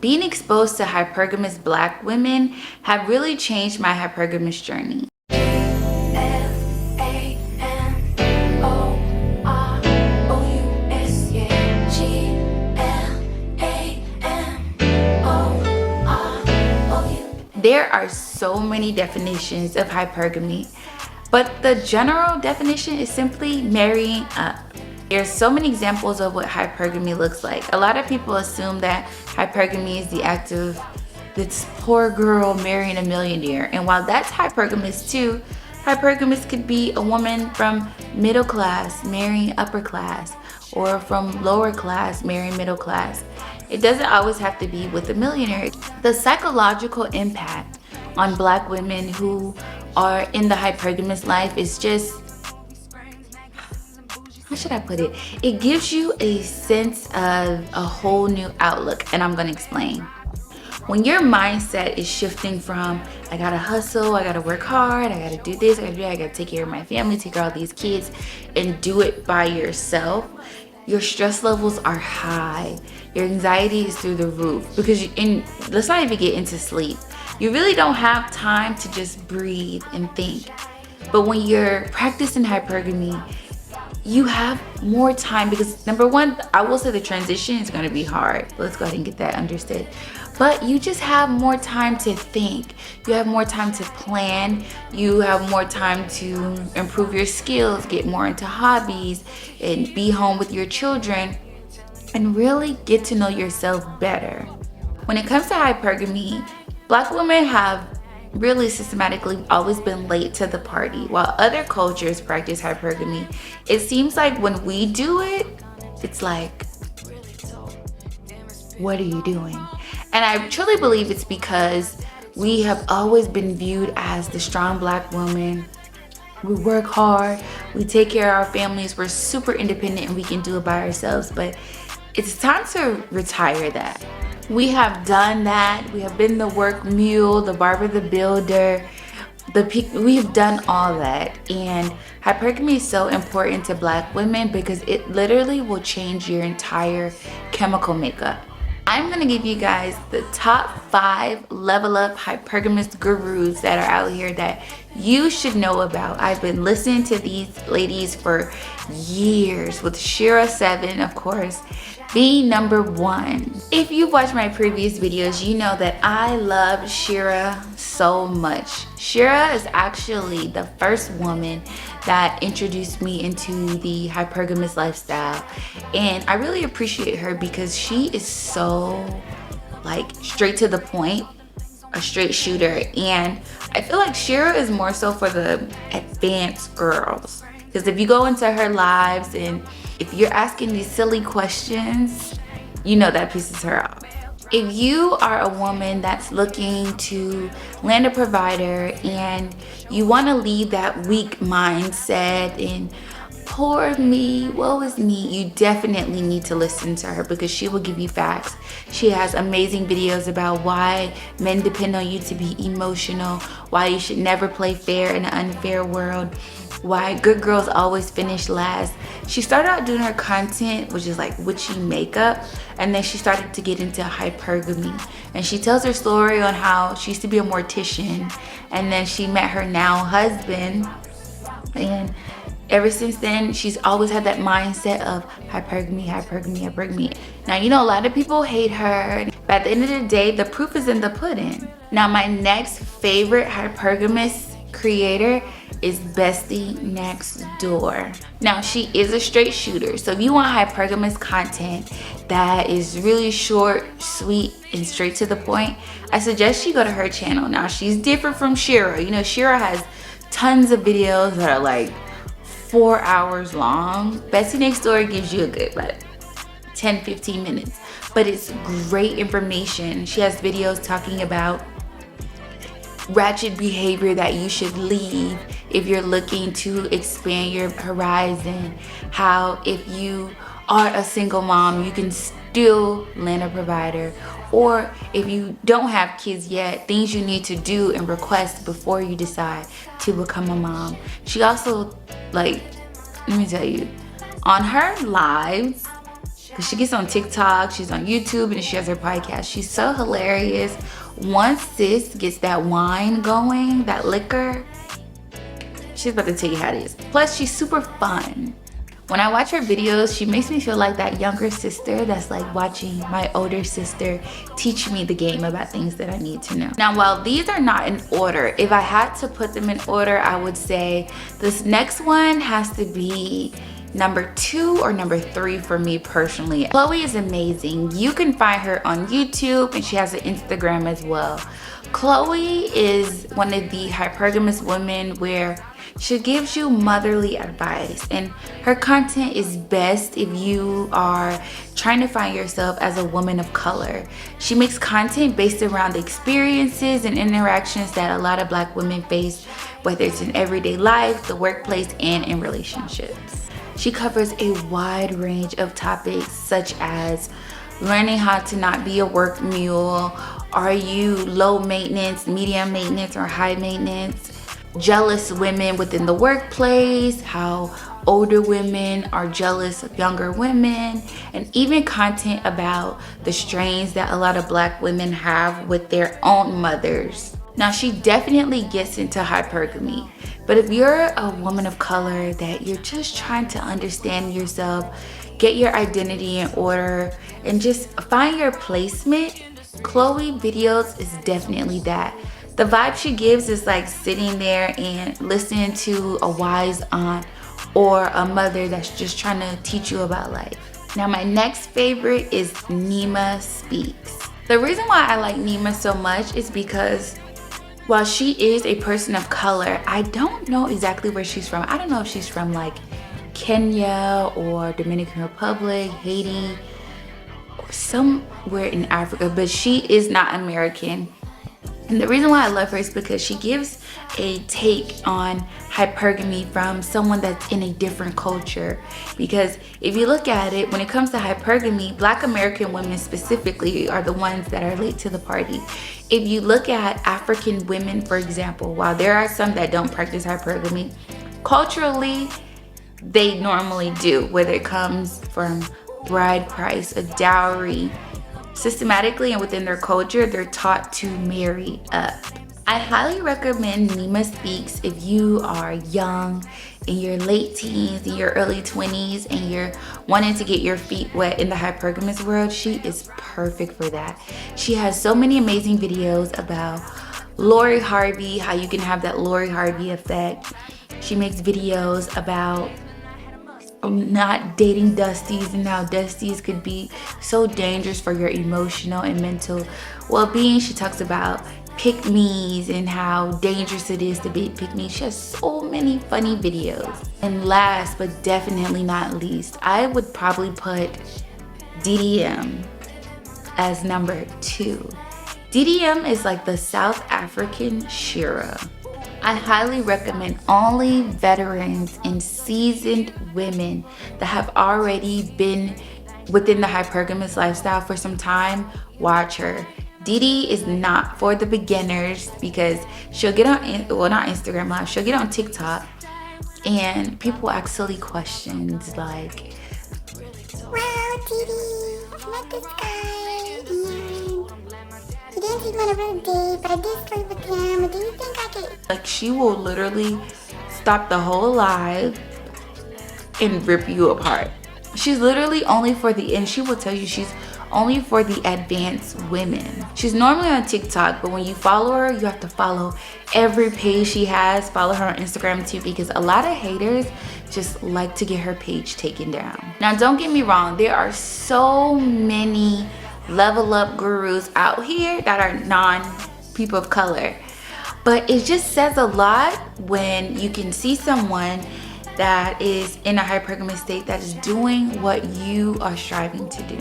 being exposed to hypergamous Black women have really changed my hypergamous journey. There are so many definitions of hypergamy, but the general definition is simply marrying up. There's so many examples of what hypergamy looks like. A lot of people assume that hypergamy is the act of this poor girl marrying a millionaire. And while that's hypergamous too, hypergamous could be a woman from middle class marrying upper class, or from lower class marrying middle class. It doesn't always have to be with a millionaire. The psychological impact on Black women who are in the hypergamous life is just, how should I put it? It gives you a sense of a whole new outlook, and I'm gonna explain. When your mindset is shifting from, I gotta hustle, I gotta work hard, I gotta do this, I gotta do that, I gotta take care of my family, take care of all these kids, and do it by yourself, your stress levels are high. Your anxiety is through the roof because let's not even get into sleep. You really don't have time to just breathe and think. But when you're practicing hypergamy, you have more time because number one, I will say the transition is going to be hard. Let's go ahead and get that understood. But you just have more time to think. You have more time to plan. You have more time to improve your skills, get more into hobbies, and be home with your children, and really get to know yourself better. When it comes to hypergamy, Black women have really systematically always been late to the party. While other cultures practice hypergamy, it seems like when we do it, it's like, what are you doing? And I truly believe it's because we have always been viewed as the strong Black woman. We work hard, we take care of our families, we're super independent and we can do it by ourselves. But it's time to retire that. We have done that. We have been the work mule, the barber, the builder, we have done all that. And hypergamy is so important to Black women because it literally will change your entire chemical makeup. I'm gonna give you guys the top 5 level up hypergamous gurus that are out here that you should know about. I've been listening to these ladies for years, with SheraSeven1, of course, being number 1. If you've watched my previous videos, you know that I love Shera so much. Shera is actually the first woman that introduced me into the hypergamous lifestyle, and I really appreciate her because she is so like straight to the point, a straight shooter. And I feel like Shera is more so for the advanced girls, because if you go into her lives and if you're asking these silly questions, you know that pisses her off. If you are a woman that's looking to land a provider and you want to leave that weak mindset and poor me, woe is me, you definitely need to listen to her because she will give you facts. She has amazing videos about why men depend on you to be emotional, why you should never play fair in an unfair world, why good girls always finish last. She started out doing her content, which is like witchy makeup, and then she started to get into hypergamy. And she tells her story on how she used to be a mortician, and then she met her now husband, and ever since then she's always had that mindset of hypergamy, hypergamy, hypergamy. Now, you know, a lot of people hate her, but at the end of the day, the proof is in the pudding. Now, my next favorite hypergamous creator is BestieNextDoor. Now, she is a straight shooter, so if you want hypergamous content that is really short, sweet, and straight to the point, I suggest you go to her channel. Now, she's different from Shera. You know, Shera has tons of videos that are like 4 hours long. BestieNextDoor gives you a good like 10-15 minutes, but it's great information. She has videos talking about ratchet behavior that you should leave if you're looking to expand your horizon, how if you are a single mom you can still land a provider, or if you don't have kids yet, things you need to do and request before you decide to become a mom. She also, like, let me tell you, on her lives, Because she gets on TikTok, she's on YouTube, and she has her podcast. She's so hilarious. Once sis gets that wine going, that liquor, she's about to tell you how it is. Plus, she's super fun. When I watch her videos, she makes me feel like that younger sister that's like watching my older sister teach me the game about things that I need to know. Now, while these are not in order, if I had to put them in order, I would say this next one has to be number 2 or number 3 for me personally. Chloe is amazing. You can find her on YouTube, and she has an Instagram as well. Chloe is one of the hypergamous women where she gives you motherly advice, and her content is best if you are trying to find yourself as a woman of color. She makes content based around the experiences and interactions that a lot of Black women face, whether it's in everyday life, the workplace, and in relationships. She covers a wide range of topics such as learning how to not be a work mule. Are you low maintenance, medium maintenance, or high maintenance? Jealous women within the workplace, how older women are jealous of younger women, and even content about the strains that a lot of Black women have with their own mothers. Now, she definitely gets into hypergamy, but if you're a woman of color that you're just trying to understand yourself, get your identity in order, and just find your placement, Chloe videos is definitely that. The vibe she gives is like sitting there and listening to a wise aunt or a mother that's just trying to teach you about life. Now, my next favorite is Neemah Speaks. The reason why I like Neemah so much is because while she is a person of color, I don't know exactly where she's from. I don't know if she's from like Kenya or Dominican Republic, Haiti, or somewhere in Africa, but she is not American. And the reason why I love her is because she gives a take on hypergamy from someone that's in a different culture. Because if you look at it, when it comes to hypergamy, Black American women specifically are the ones that are late to the party. If you look at African women, for example, while there are some that don't practice hypergamy, culturally, they normally do, whether it comes from bride price, a dowry. Systematically and within their culture, they're taught to marry up. I highly recommend Neemah Speaks if you are young, in your late teens, in your early 20s, and you're wanting to get your feet wet in the hypergamous world. She is perfect for that. She has so many amazing videos about Lori Harvey, how you can have that Lori Harvey effect. She makes videos about not dating Dusties and how Dusties could be so dangerous for your emotional and mental well-being. She talks about pick-me's and how dangerous it is to be pick-me. She has so many funny videos. And last but definitely not least, I would probably put DDM as number 2. DDM is like the South African Shera. I highly recommend only veterans and seasoned women that have already been within the hypergamous lifestyle for some time, watch her. Didi is not for the beginners because she'll get on, well, not Instagram Live, she'll get on TikTok and people ask silly questions like, "Wow, Didi, I met this guy and he didn't take me on a real date, but I did sleep with him. Do you think I could?" Like, she will literally stop the whole live and rip you apart. She's literally only for the, and she will tell you she's only for the advanced women. She's normally on TikTok, but when you follow her, you have to follow every page she has. Follow her on Instagram too, because a lot of haters just like to get her page taken down. Now, don't get me wrong, there are so many level up gurus out here that are non-people of color. But it just says a lot when you can see someone that is in a hypergamous state that is doing what you are striving to do.